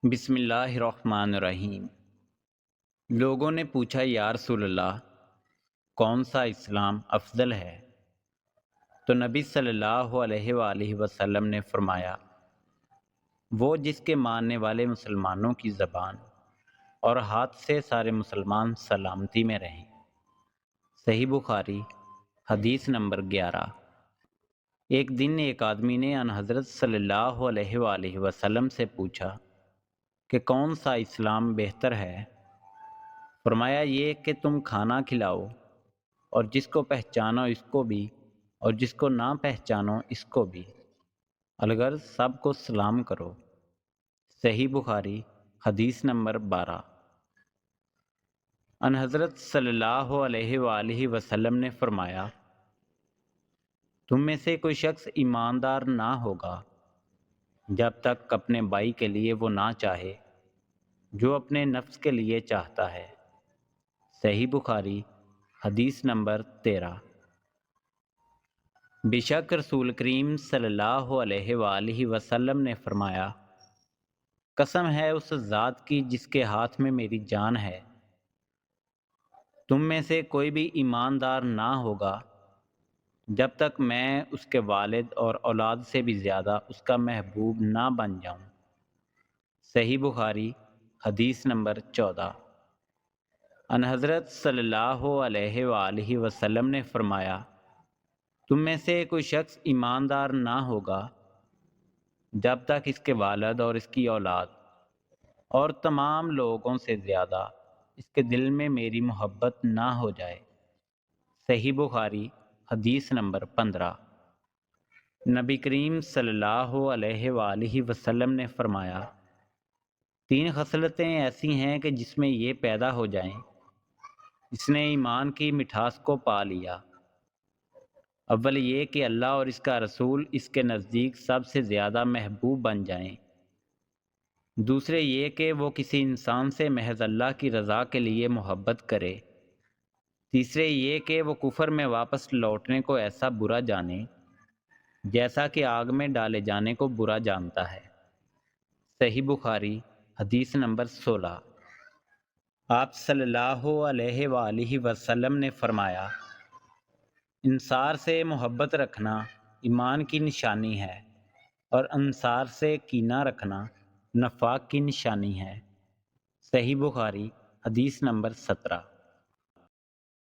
بسم اللہ الرحمن الرحیم۔ لوگوں نے پوچھا یا رسول اللہ، کون سا اسلام افضل ہے؟ تو نبی صلی اللہ علیہ وآلہ وسلم نے فرمایا، وہ جس کے ماننے والے مسلمانوں کی زبان اور ہاتھ سے سارے مسلمان سلامتی میں رہیں۔ صحیح بخاری، حدیث نمبر 11۔ ایک دن ایک آدمی نے ان حضرت صلی اللہ علیہ وآلہ وسلم سے پوچھا کہ کون سا اسلام بہتر ہے؟ فرمایا، یہ کہ تم کھانا کھلاؤ اور جس کو پہچانو اس کو بھی اور جس کو نہ پہچانو اس کو بھی، الغرض سب کو سلام کرو۔ صحیح بخاری، حدیث نمبر 12۔ ان حضرت صلی اللہ علیہ وآلہ وسلم نے فرمایا، تم میں سے کوئی شخص ایماندار نہ ہوگا جب تک اپنے بھائی کے لیے وہ نہ چاہے جو اپنے نفس کے لیے چاہتا ہے۔ صحیح بخاری، حدیث نمبر 13۔ بے شک رسول کریم صلی اللہ علیہ وآلہ وسلم نے فرمایا، قسم ہے اس ذات کی جس کے ہاتھ میں میری جان ہے، تم میں سے کوئی بھی ایماندار نہ ہوگا جب تک میں اس کے والد اور اولاد سے بھی زیادہ اس کا محبوب نہ بن جاؤں۔ صحیح بخاری، حدیث نمبر 14۔ ان حضرت صلی اللہ علیہ وآلہ وسلم نے فرمایا، تم میں سے کوئی شخص ایماندار نہ ہوگا جب تک اس کے والد اور اس کی اولاد اور تمام لوگوں سے زیادہ اس کے دل میں میری محبت نہ ہو جائے۔ صحیح بخاری، حدیث نمبر 15۔ نبی کریم صلی اللہ علیہ وآلہ وسلم نے فرمایا، 3 خصلتیں ایسی ہیں کہ جس میں یہ پیدا ہو جائیں، اس نے ایمان کی مٹھاس کو پا لیا۔ اول یہ کہ اللہ اور اس کا رسول اس کے نزدیک سب سے زیادہ محبوب بن جائیں۔ دوسرے یہ کہ وہ کسی انسان سے محض اللہ کی رضا کے لیے محبت کرے۔ تیسرے یہ کہ وہ کفر میں واپس لوٹنے کو ایسا برا جانے جیسا کہ آگ میں ڈالے جانے کو برا جانتا ہے۔ صحیح بخاری، حدیث نمبر 16۔ آپ صلی اللہ علیہ وآلہ وسلم نے فرمایا، انصار سے محبت رکھنا ایمان کی نشانی ہے اور انصار سے کینہ رکھنا نفاق کی نشانی ہے۔ صحیح بخاری، حدیث نمبر 17۔